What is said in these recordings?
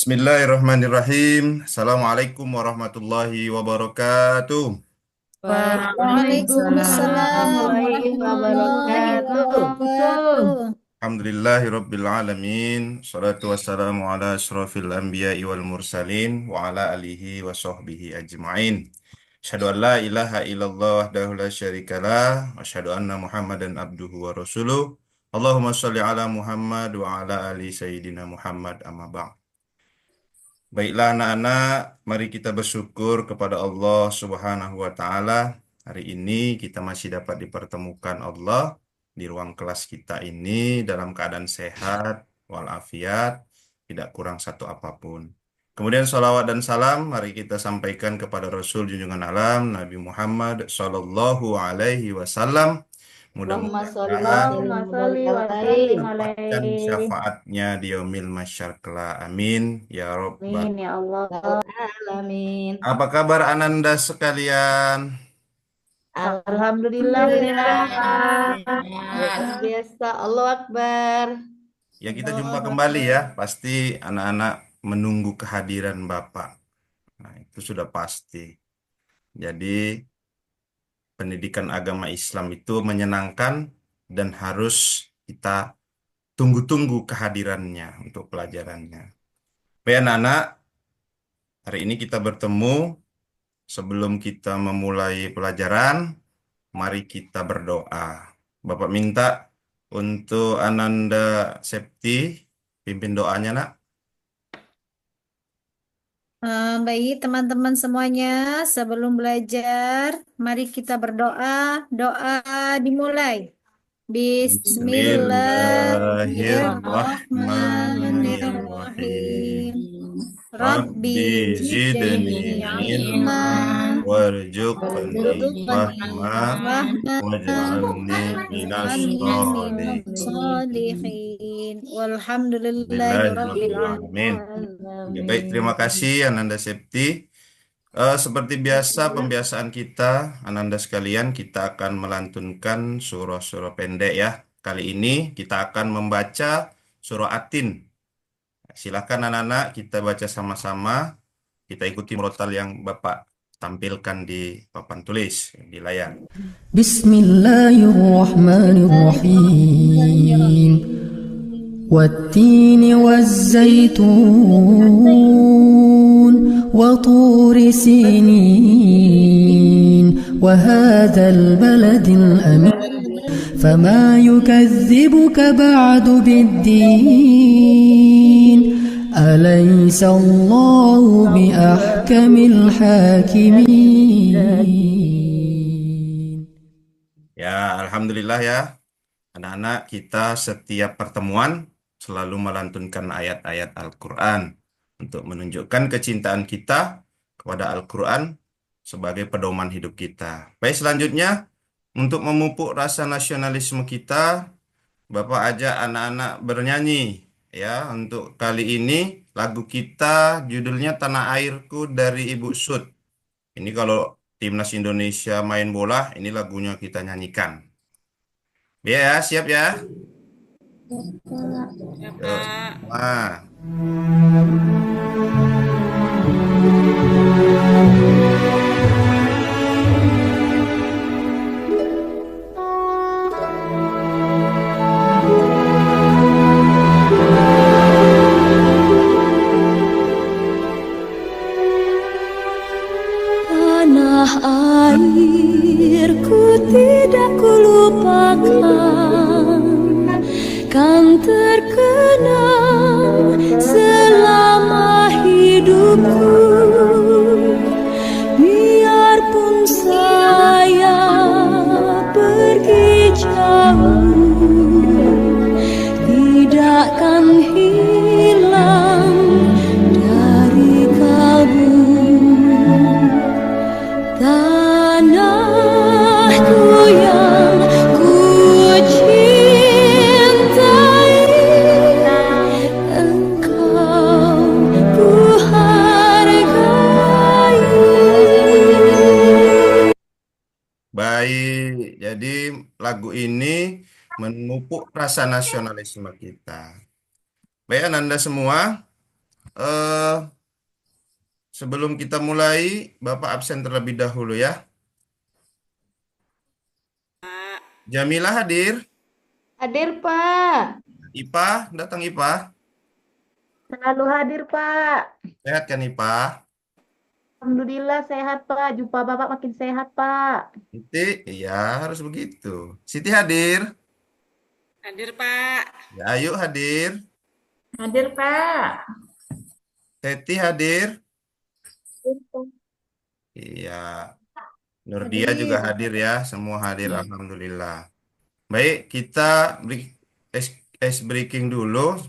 Bismillahirrahmanirrahim. Assalamualaikum warahmatullahi wabarakatuh. Waalaikumsalam Waalaikumsalam warahmatullahi warahmatullahi wabarakatuh. wabarakatuh. Alhamdulillahirabbil alamin. Shalatu wassalamu ala asyrafil anbiya'i wal mursalin wa ala alihi wa sahbihi ajma'in. Asyhadu an la ilaha illallah wahdahu la syarikalah wa asyhadu anna Muhammadan abduhu wa rasuluh. Allahumma shalli ala Muhammad wa ala ali sayyidina Muhammad amma ba'd. Baiklah anak-anak, mari kita bersyukur kepada Allah Subhanahu wa taala. Hari ini kita masih dapat dipertemukan Allah di ruang kelas kita ini dalam keadaan sehat walafiat, tidak kurang satu apapun. Kemudian salawat dan salam mari kita sampaikan kepada Rasul junjungan alam Nabi Muhammad Sallallahu Alaihi Wasallam. Allahumma sholli wa Mudah-mudahan sallim Allahumma wa sholli barik wa alaih. sallim dapatkan alaih. syafaatnya di yaumil masyar kelak. Amin ya Rabbal. Amin ya Allah. Alamin. Apa kabar Ananda sekalian? Alhamdulillah Alhamdulillah. sehat. Luar biasa. Allahu Akbar. Ya kita jumpa Allahu kembali ya. Akbar. Pasti anak-anak menunggu kehadiran Bapak. Nah, itu sudah pasti. Jadi pendidikan agama Islam itu menyenangkan dan harus kita tunggu-tunggu kehadirannya untuk pelajarannya. Baik anak-anak, hari ini kita bertemu. Sebelum kita memulai pelajaran, mari kita berdoa. Bapak minta untuk Ananda Septi, pimpin doanya, nak. Baik teman-teman semuanya, sebelum belajar, mari kita berdoa. Doa dimulai. Bismillahirrahmanirrahim. Bismillahirrahmanirrahim. Rabbi Rabbi zidni zidni ilma ilman warzuqni warzuqni fahma rahmah waj'alni minas waj'alni minas sholihin. sholihin walhamdulillahi rabbil Bismillahirrahmanirrahim. Ya, baik, terima Alamin. kasih Ananda Septi. Seperti biasa pembiasaan kita, Ananda sekalian, kita akan melantunkan surah-surah pendek ya. Kali ini kita akan membaca surah Atin. Silakan anak-anak kita baca sama-sama. Kita ikuti murotal yang Bapak tampilkan di papan tulis di layar. Bismillahirrahmanirrahim. والتين والزيتون وطور سينين وهذا البلد الأمين فما يكذبك بعد بالدين أليس الله بأحكم الحاكمين. Ya, alhamdulillah ya. Anak-anak kita setiap pertemuan selalu melantunkan ayat-ayat Al-Quran untuk menunjukkan kecintaan kita kepada Al-Quran sebagai pedoman hidup kita. Baik, selanjutnya untuk memupuk rasa nasionalisme kita, Bapak ajak anak-anak bernyanyi ya. Untuk kali ini lagu kita judulnya Tanah Airku dari Ibu Sud. Ini kalau Timnas Indonesia main bola, ini lagunya kita nyanyikan. Ya, siap ya. Yuk, semua. Tanah airku tidak kulupakan, kan terkenang selama hidupku. Biarpun saya pergi jauh, tidakkan hilang dari kalbu. Tanahku yang ku cintai, engkau ku hargai. Baik, jadi lagu ini memupuk rasa nasionalisme kita. Baik, Anda semua, eh, sebelum kita mulai, Bapak absen terlebih dahulu ya. Jamilah hadir. Hadir, Pak. Ipa, datang Ipa. Selalu hadir, Pak. Sehat kan Ipa? Alhamdulillah sehat, Pak. Jumpa Bapak makin sehat, Pak. Siti, iya harus begitu. Siti hadir. Hadir, Pak. Ya, Ayu hadir. Hadir, Pak. Teti hadir. Iya. Nurdia juga hadir ya. Semua hadir, alhamdulillah. Baik, kita ice breaking dulu.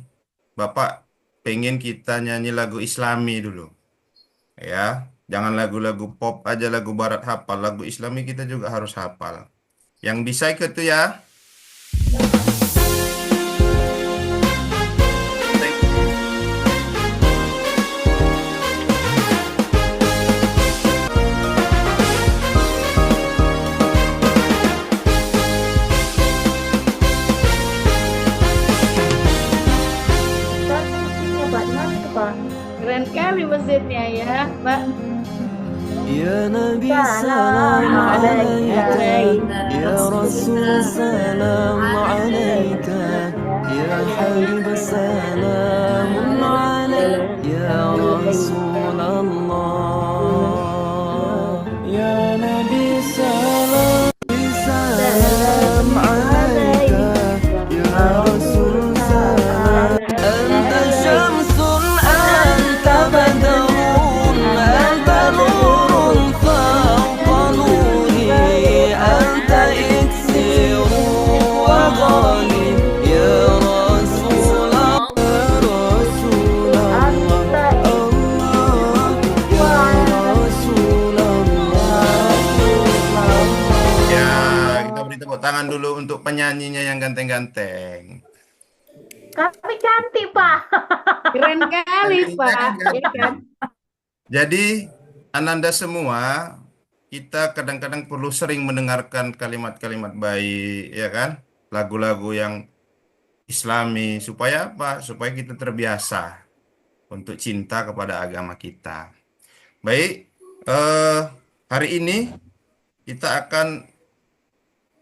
Bapak pengen kita nyanyi lagu Islami dulu. Ya, jangan lagu-lagu pop aja, lagu barat hafal. Lagu Islami kita juga harus hafal. Yang bisa ikut tuh ya. Keren kali masjidnya ya, Pak. يا نبي سلام عليك يا رسول سلام عليك يا حبيب سلام عليك يا رسول الله يا نبي سلام عليك يا رسول سلام أنت شمس أنت بدر أنت نور فوق نوري أنت إكسير وغالي يا رسول الله يا رسول Ya, kita beri tepuk tangan dulu untuk penyanyinya yang ganteng-ganteng. Kami cantik, Pak. Keren kali, Pak. Cantik, Ya kan? Jadi, Ananda semua, kita kadang-kadang perlu sering mendengarkan kalimat-kalimat baik, ya kan? Lagu-lagu yang Islami, supaya apa? Supaya kita terbiasa untuk cinta kepada agama kita. Baik, hari ini kita akan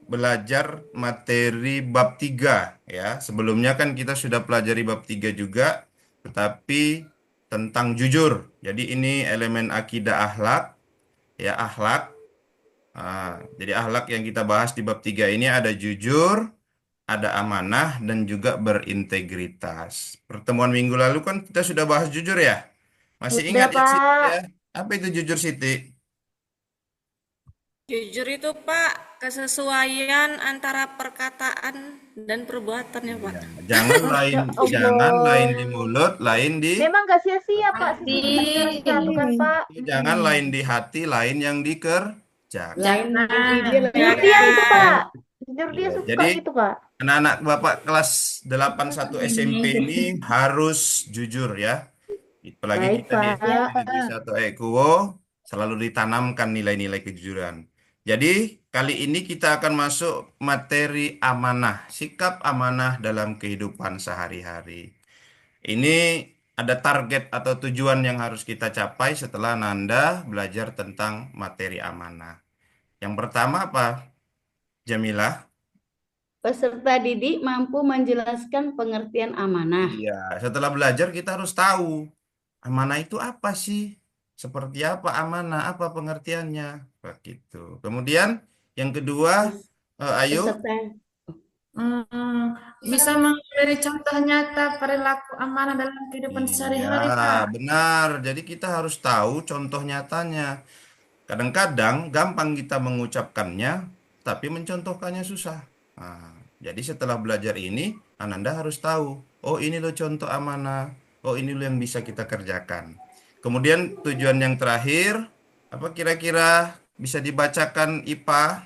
belajar materi bab 3 ya. Sebelumnya kan kita sudah pelajari bab 3 juga, tetapi tentang jujur. Jadi ini elemen akidah akhlak ya, akhlak. Jadi akhlak yang kita bahas di bab 3 ini ada jujur, ada amanah, dan juga berintegritas. Pertemuan minggu lalu kan kita sudah bahas jujur ya. Masih Sudah, ingat ya, Siti, Pak. ya? Apa itu jujur, Siti? Jujur itu, Pak, kesesuaian antara perkataan dan perbuatan ya, Pak. Jangan lain, Allah. jangan lain di mulut, lain di Memang gak sia-sia, Pak. Satu kan, Pak. jangan lain di hati, lain yang dikerjakan. Lain Jujur dia itu, Pak. Jujur dia Iya, suka jadi gitu, Pak. anak-anak Bapak kelas 81 SMP ini harus jujur ya. Apalagi Baik, kita di Pak. Negeri 1 Ekuo selalu ditanamkan nilai-nilai kejujuran. Jadi kali ini kita akan masuk materi amanah, sikap amanah dalam kehidupan sehari-hari. Ini ada target atau tujuan yang harus kita capai setelah Nanda belajar tentang materi amanah. Yang pertama apa, Jamilah? Peserta didik mampu menjelaskan pengertian amanah. Iya, setelah belajar kita harus tahu amanah itu apa sih? Seperti apa amanah? Apa pengertiannya? Begitu. Kemudian yang kedua, Ayu, Peserta Bisa memberi contoh nyata perilaku amanah dalam kehidupan sehari-hari, iya Pak. benar. Jadi kita harus tahu contoh nyatanya. Kadang-kadang gampang kita mengucapkannya, tapi mencontohkannya susah. Nah, jadi setelah belajar ini, Ananda harus tahu, oh ini loh contoh amanah, oh ini loh yang bisa kita kerjakan. Kemudian tujuan yang terakhir, apa kira-kira bisa dibacakan IPA?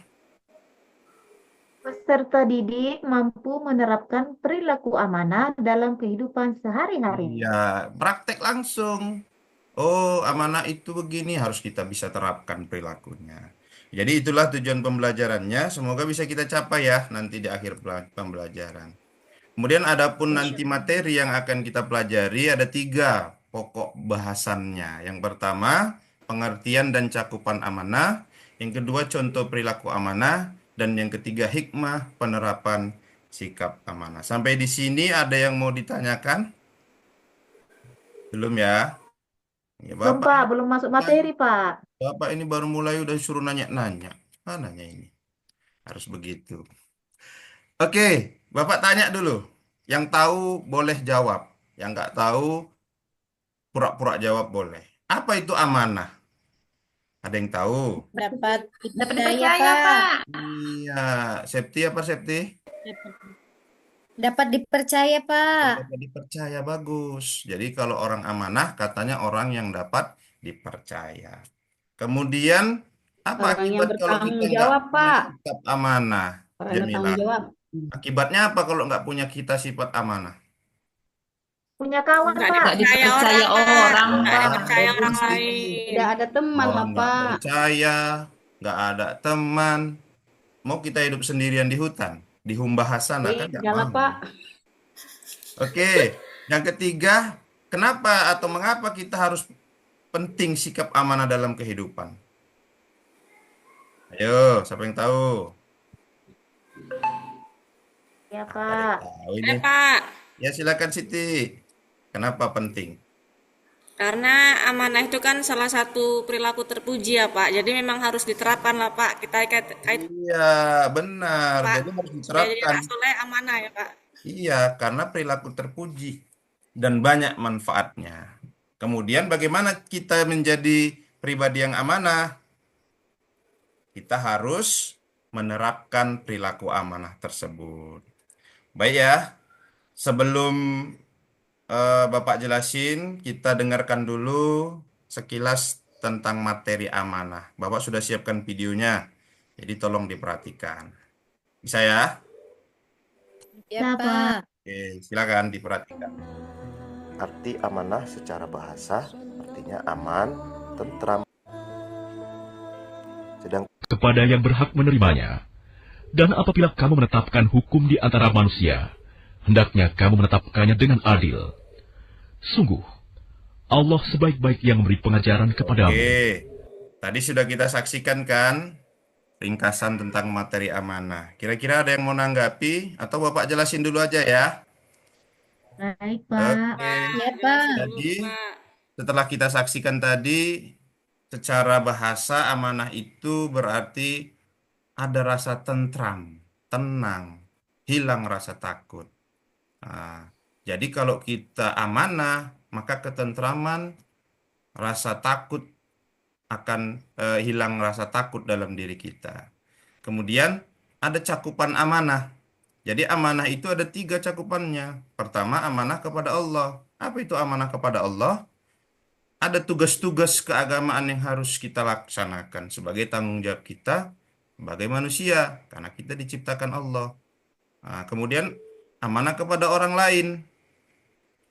Peserta didik mampu menerapkan perilaku amanah dalam kehidupan sehari-hari. Iya, praktek langsung. Oh, amanah itu begini, harus kita bisa terapkan perilakunya. Jadi itulah tujuan pembelajarannya. Semoga bisa kita capai ya nanti di akhir pembelajaran. Kemudian adapun nanti materi yang akan kita pelajari ada 3. pokok bahasannya. Yang pertama, pengertian dan cakupan amanah. Yang kedua, contoh perilaku amanah. Dan yang ketiga, hikmah penerapan sikap amanah. Sampai di sini ada yang mau ditanyakan? Belum ya? Ya, Belum, Pak. Belum masuk materi, Pak. Bapak ini baru mulai udah suruh nanya-nanya. Nanya ini? Harus begitu. Oke, Bapak tanya dulu. Yang tahu boleh jawab. Yang nggak tahu pura-pura jawab boleh. Apa itu amanah? Ada yang tahu? Dapat Dapat dipercaya, dipercaya, Pak. Pak. Iya, Septi apa Septi? Dapat dipercaya, Pak. Dapat dipercaya, bagus. Jadi kalau orang amanah katanya orang yang dapat dipercaya. Kemudian apa Orang yang akibat kalau bertanggung kita nggak jawab, punya Pak. sikap amanah, Orang yang Jamila? bertanggung jawab. Akibatnya apa kalau nggak punya kita sifat amanah? Punya kawan, Nggak Pak. dipercaya dipercaya orang, orang, nggak Pak. dipercaya orang Bagus. lain. Tidak ada teman lah, Orang nggak Pak. percaya, nggak ada teman. Mau kita hidup sendirian di hutan, di Humbahasana kan nggak Jangan, mau. Pak. Oke, yang ketiga, kenapa atau mengapa kita harus penting sikap amanah dalam kehidupan? Ayo, siapa yang tahu? Ya, Ada yang Pak. tahu Ya, ini? Pak. Ya, silakan Siti. Kenapa penting? Karena amanah itu kan salah satu perilaku terpuji ya Pak. Jadi memang harus diterapkan lah Pak. Kita kait Iya, benar. Pak. Jadi harus Jadi diterapkan. soleh amanah ya Pak. Iya, karena perilaku terpuji dan banyak manfaatnya. Kemudian bagaimana kita menjadi pribadi yang amanah? Kita harus menerapkan perilaku amanah tersebut. Baik ya, sebelum Bapak jelasin, kita dengarkan dulu sekilas tentang materi amanah. Bapak sudah siapkan videonya, jadi tolong diperhatikan. Bisa ya? Ya, Ya, Pak. Oke, silakan diperhatikan. Arti amanah secara bahasa artinya aman, tentram. Sedang kepada yang berhak menerimanya. Dan apabila kamu menetapkan hukum di antara manusia, hendaknya kamu menetapkannya dengan adil. Sungguh, Allah sebaik-baik yang memberi pengajaran kepadamu. Oke, tadi sudah kita saksikan kan ringkasan tentang materi amanah. Kira-kira ada yang mau nanggapi atau Bapak jelasin dulu aja ya? Baik, Pak. Oke, Ya, Pak. jadi Pak. setelah kita saksikan tadi, secara bahasa amanah itu berarti ada rasa tentram, tenang, hilang rasa takut. Nah, jadi kalau kita amanah, maka ketentraman, rasa takut akan hilang rasa takut dalam diri kita. Kemudian ada cakupan amanah. Jadi amanah itu ada 3 cakupannya. Pertama, amanah kepada Allah. Apa itu amanah kepada Allah? Ada tugas-tugas keagamaan yang harus kita laksanakan sebagai tanggung jawab kita sebagai manusia, karena kita diciptakan Allah. Nah, kemudian amanah kepada orang lain.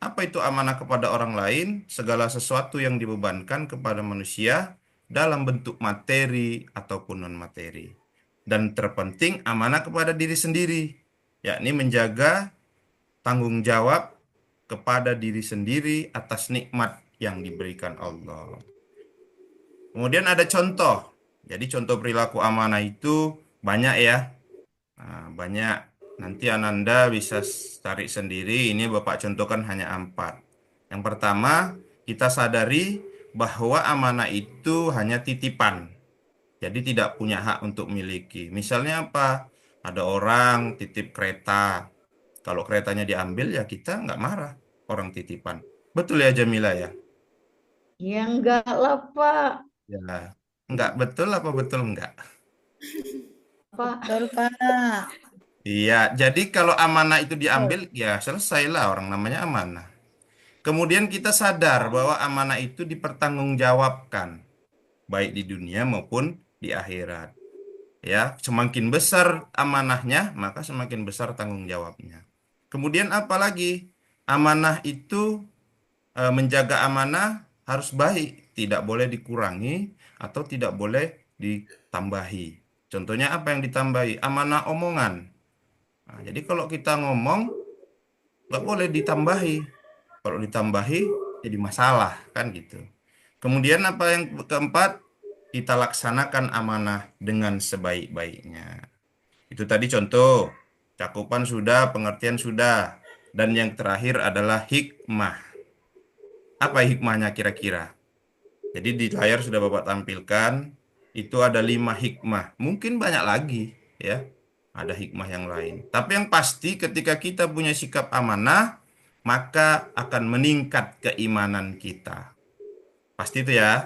Apa itu amanah kepada orang lain? Segala sesuatu yang dibebankan kepada manusia dalam bentuk materi ataupun non-materi. Dan terpenting amanah kepada diri sendiri, yakni menjaga tanggung jawab kepada diri sendiri atas nikmat yang diberikan Allah. Kemudian ada contoh. Jadi contoh perilaku amanah itu banyak ya. Nah, banyak. Nanti Ananda bisa tarik sendiri. Ini Bapak contohkan hanya 4. Yang pertama, kita sadari bahwa amanah itu hanya titipan. Jadi tidak punya hak untuk miliki. Misalnya apa? Ada orang titip kereta. Kalau keretanya diambil ya kita nggak marah. Orang titipan. Betul ya Jamila ya? Ya enggak lah, Pak. Ya. Nggak betul apa betul enggak? Pak. Betul, Pak. Iya, jadi kalau amanah itu diambil, ya selesailah orang namanya amanah. Kemudian kita sadar bahwa amanah itu dipertanggungjawabkan, baik di dunia maupun di akhirat. Ya, semakin besar amanahnya, maka semakin besar tanggung jawabnya. Kemudian apalagi amanah itu menjaga amanah harus baik, tidak boleh dikurangi atau tidak boleh ditambahi. Contohnya apa yang ditambahi? Amanah omongan. Jadi kalau kita ngomong nggak boleh ditambahi. Kalau ditambahi jadi masalah kan gitu. Kemudian apa yang keempat, kita laksanakan amanah dengan sebaik-baiknya. Itu tadi contoh, cakupan sudah, pengertian sudah. Dan yang terakhir adalah hikmah. Apa hikmahnya kira-kira? Jadi di layar sudah Bapak tampilkan, itu ada 5 hikmah. Mungkin banyak lagi ya, ada hikmah yang lain. Tapi yang pasti ketika kita punya sikap amanah, maka akan meningkat keimanan kita. Pasti itu ya?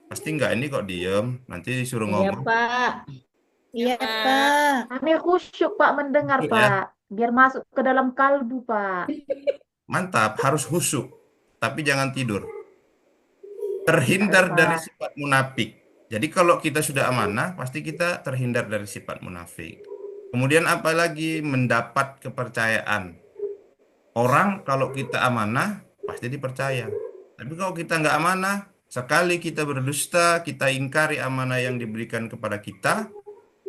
Pasti enggak, ini kok diem, nanti disuruh Iya, ngomong. Pak. Iya, Pak. Kami khusyuk Pak mendengar Khusyuk ya? Pak, biar masuk ke dalam kalbu Pak. Mantap, harus khusyuk. Tapi jangan tidur. Terhindar dari Pak. sifat munafik. Jadi kalau kita sudah amanah, pasti kita terhindar dari sifat munafik. Kemudian apalagi mendapat kepercayaan. Orang kalau kita amanah, pasti dipercaya. Tapi kalau kita nggak amanah, sekali kita berdusta, kita ingkari amanah yang diberikan kepada kita,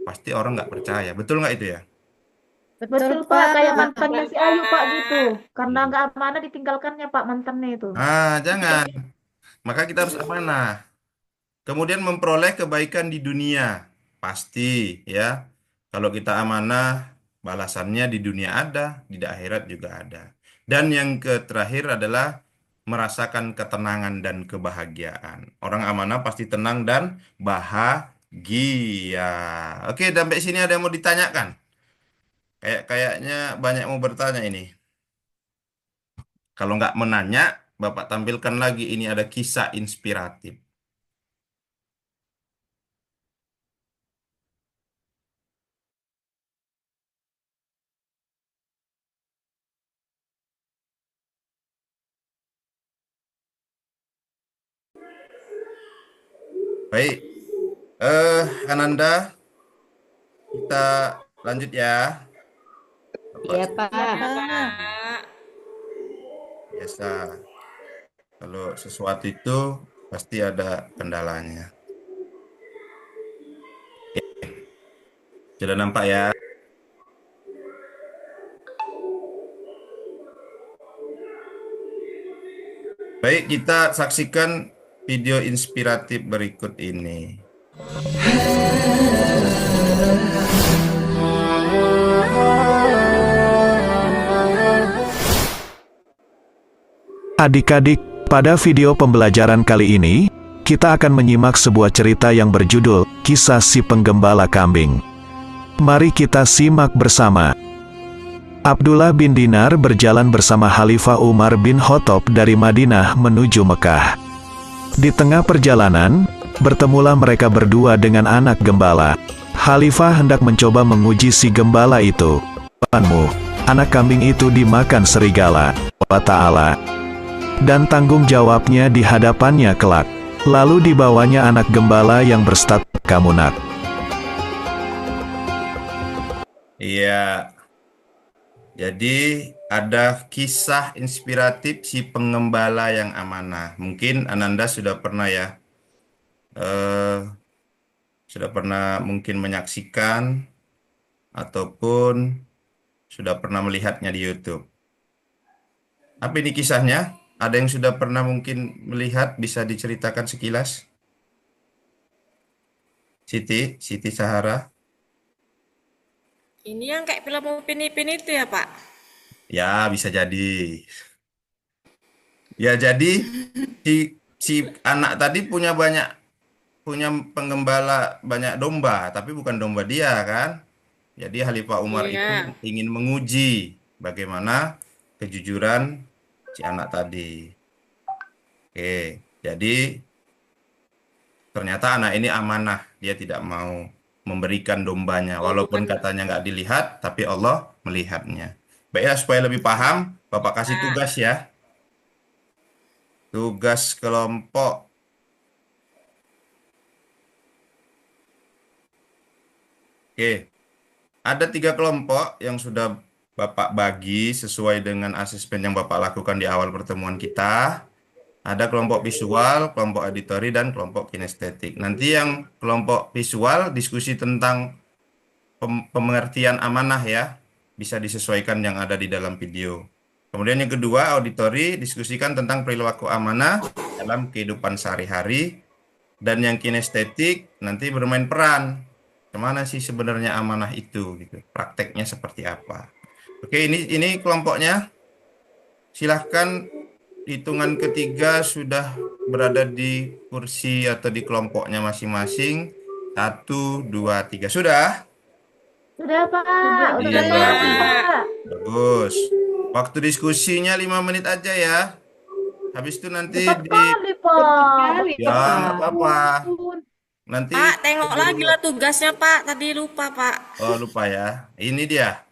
pasti orang nggak percaya. Betul nggak itu ya? Betul Pak, kayak mantannya si Ayu Pak gitu. Karena nggak amanah ditinggalkannya Pak mantannya itu. Jangan. Maka kita harus amanah. Kemudian memperoleh kebaikan di dunia. Pasti ya. Kalau kita amanah, balasannya di dunia ada, di akhirat juga ada. Dan yang terakhir adalah merasakan ketenangan dan kebahagiaan. Orang amanah pasti tenang dan bahagia. Oke, sampai sini ada yang mau ditanyakan? Kayaknya banyak yang mau bertanya ini. Kalau nggak menanya, Bapak tampilkan lagi ini ada kisah inspiratif. Baik, Ananda, kita lanjut ya. Iya, Pak. Biasa, kalau sesuatu itu pasti ada kendalanya. Oke. Sudah nampak ya? Baik, kita saksikan video inspiratif berikut ini. Adik-adik, pada video pembelajaran kali ini, kita akan menyimak sebuah cerita yang berjudul Kisah Si Penggembala Kambing. Mari kita simak bersama. Abdullah bin Dinar berjalan bersama Khalifah Umar bin Khattab dari Madinah menuju Mekah. Di tengah perjalanan, bertemulah mereka berdua dengan anak gembala. Khalifah hendak mencoba menguji si gembala itu. "Tuanmu, anak kambing itu dimakan serigala, wa ta'ala. Dan tanggung jawabnya di hadapannya kelak." Lalu dibawanya anak gembala yang berstatus kamunak. Iya. Jadi ada kisah inspiratif si pengembala yang amanah. Mungkin Ananda sudah pernah ya, sudah pernah mungkin menyaksikan ataupun sudah pernah melihatnya di YouTube. Apa ini kisahnya? Ada yang sudah pernah mungkin melihat, bisa diceritakan sekilas? Siti Sahara. Ini yang kayak film Upin Ipin itu ya, Pak? Ya, bisa jadi. Ya, jadi si anak tadi punya penggembala banyak domba, tapi bukan domba dia kan. Jadi Khalifah Umar itu ingin menguji bagaimana kejujuran si anak tadi. Oke, jadi ternyata anak ini amanah, dia tidak mau memberikan dombanya, walaupun katanya nggak dilihat, tapi Allah melihatnya. Baiklah, supaya lebih paham, Bapak kasih tugas ya. Tugas kelompok. Oke, ada 3 kelompok yang sudah Bapak bagi sesuai dengan asesmen yang Bapak lakukan di awal pertemuan kita. Ada kelompok visual, kelompok auditori, dan kelompok kinestetik. Nanti yang kelompok visual diskusi tentang pengertian amanah ya. Bisa disesuaikan yang ada di dalam video. Kemudian yang kedua, auditori, diskusikan tentang perilaku amanah dalam kehidupan sehari-hari. Dan yang kinestetik, nanti bermain peran. Kemana sih sebenarnya amanah itu, gitu. Prakteknya seperti apa. Oke, ini kelompoknya. Silahkan hitungan ketiga sudah berada di kursi atau di kelompoknya masing-masing. 1, 2, 3. Sudah? Sudah Pak, udah Iya. bertolak Pak. Bagus. Waktu diskusinya 5 menit aja ya. Habis itu nanti Cepat kali Pak. Ya, nggak apa-apa. Ampun. Nanti Pak, tengok lagi lah tugasnya Pak. Tadi lupa Pak. Oh, lupa ya. Ini dia.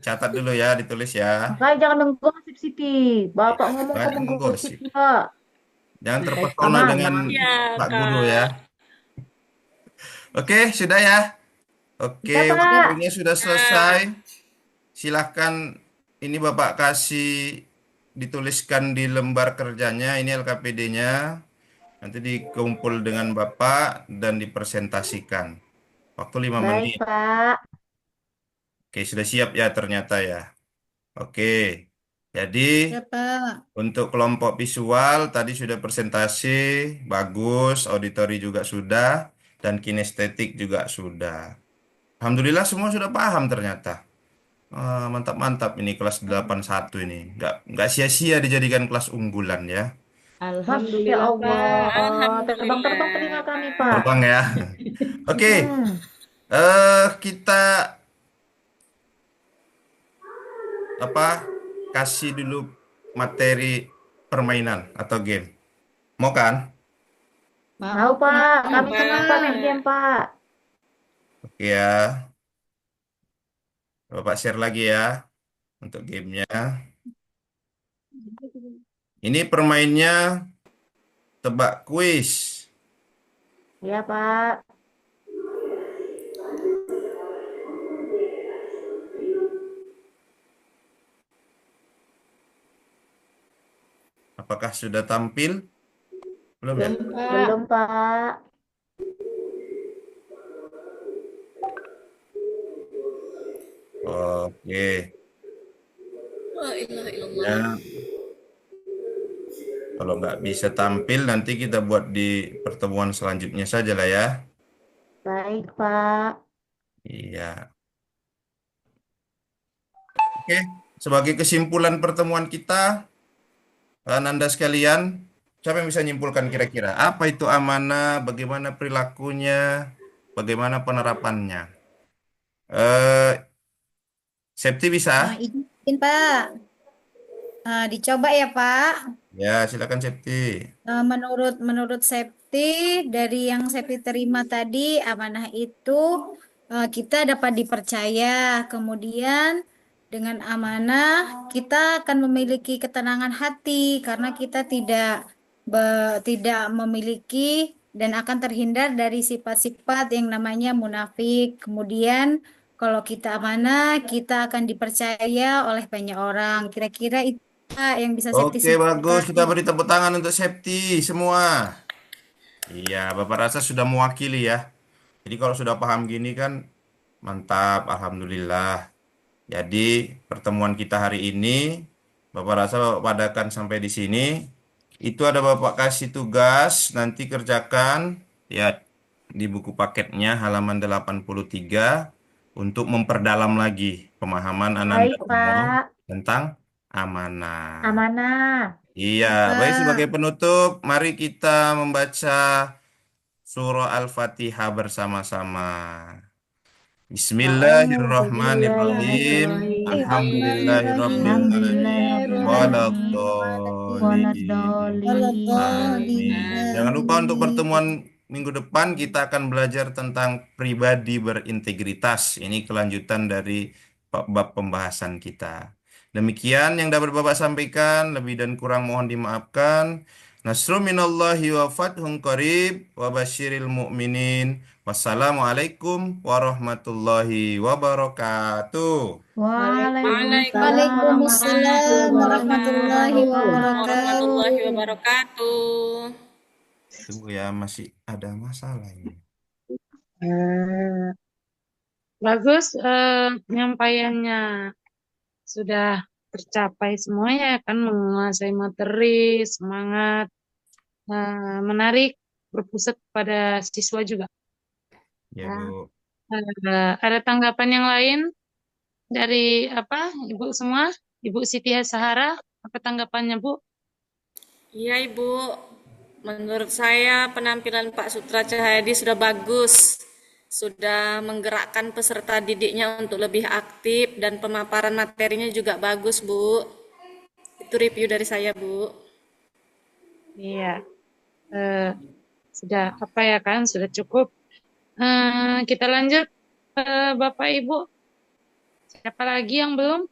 Catat dulu ya, ditulis ya. Makanya jangan menggosip Siti. Bapak ngomong kok Banyak menggosip menggosip. Pak. Jangan terpesona Aman. dengan Iya, Pak Kak. Guru ya. Oke, sudah ya. Oke, Sudah, Pak. waktunya sudah selesai. Silahkan ini Bapak kasih dituliskan di lembar kerjanya. Ini LKPD-nya. Nanti dikumpul dengan Bapak dan dipresentasikan. Waktu 5 Baik menit. Pak. Oke, sudah siap ya ternyata ya. Oke, jadi Ya, Pak. untuk kelompok visual tadi sudah presentasi, bagus, auditori juga sudah, dan kinestetik juga sudah. Alhamdulillah semua sudah paham ternyata. Mantap-mantap ini kelas 81 ini. Nggak sia-sia dijadikan kelas unggulan ya. Masya Alhamdulillah, Allah. Pak. Terbang-terbang telinga kami Pak. Terbang ya. Oke, kita kasih dulu materi permainan atau game. Mau kan? Mau Pak, kami Pak. senang Pak main game Pak. Oke ya. Bapak share lagi ya untuk gamenya. Ini permainnya tebak kuis. Iya Pak. Apakah sudah tampil? Belum ya? Belum Pak. Oke. La ilaha illallah. Ya. Kalau nggak bisa tampil, nanti kita buat di pertemuan selanjutnya saja lah ya. Baik Pak. Iya. Oke, sebagai kesimpulan pertemuan kita, Nanda sekalian, siapa yang bisa nyimpulkan kira-kira apa itu amanah, bagaimana perilakunya, bagaimana penerapannya? Septi bisa? Izin, Pak. Dicoba ya, Pak. Ya, silakan Septi. Menurut Septi, dari yang Septi terima tadi, amanah itu kita dapat dipercaya. Kemudian dengan amanah kita akan memiliki ketenangan hati karena kita tidak memiliki dan akan terhindar dari sifat-sifat yang namanya munafik. Kemudian kalau kita amanah, kita akan dipercaya oleh banyak orang. Kira-kira itu Pak, yang bisa Septi Oke, bagus. simpulkan. Kita beri tepuk tangan untuk Septi semua. Iya, Bapak rasa sudah mewakili ya. Jadi kalau sudah paham gini kan mantap, alhamdulillah. Jadi pertemuan kita hari ini, Bapak rasa Bapak padakan sampai di sini. Itu ada Bapak kasih tugas, nanti kerjakan ya di buku paketnya halaman 83 untuk memperdalam lagi pemahaman Ananda Baik semua Pak. tentang amanah. Amanah. Iya, baik sebagai penutup, mari kita membaca surah Al-Fatihah bersama-sama. Bismillahirrahmanirrahim. Alhamdulillahirrahmanirrahim. Waladhdallin. Amin. Jangan lupa untuk pertemuan minggu depan kita akan belajar tentang pribadi berintegritas. Ini kelanjutan dari bab pembahasan kita. Demikian yang dapat Bapak sampaikan, lebih dan kurang mohon dimaafkan. Nasrun minallahi wa fathun qarib wa basyiril mu'minin. Wassalamualaikum warahmatullahi wabarakatuh. Waalaikumsalam warahmatullahi Warahmatullahi wabarakatuh. wabarakatuh. Tunggu ya, masih ada masalah ini. Bagus penyampaiannya. Sudah tercapai semuanya kan, menguasai materi, semangat, menarik, berpusat pada siswa juga. Ya, Nah, Bu. ada tanggapan yang lain dari Ibu semua? Ibu Siti Sahara, apa tanggapannya Bu? Iya Ibu, menurut saya penampilan Pak Sutra Cahyadi sudah bagus, sudah menggerakkan peserta didiknya untuk lebih aktif dan pemaparan materinya juga bagus Bu. Itu review dari saya Bu. Iya, sudah sudah cukup. Kita lanjut, Bapak Ibu. Siapa lagi yang belum?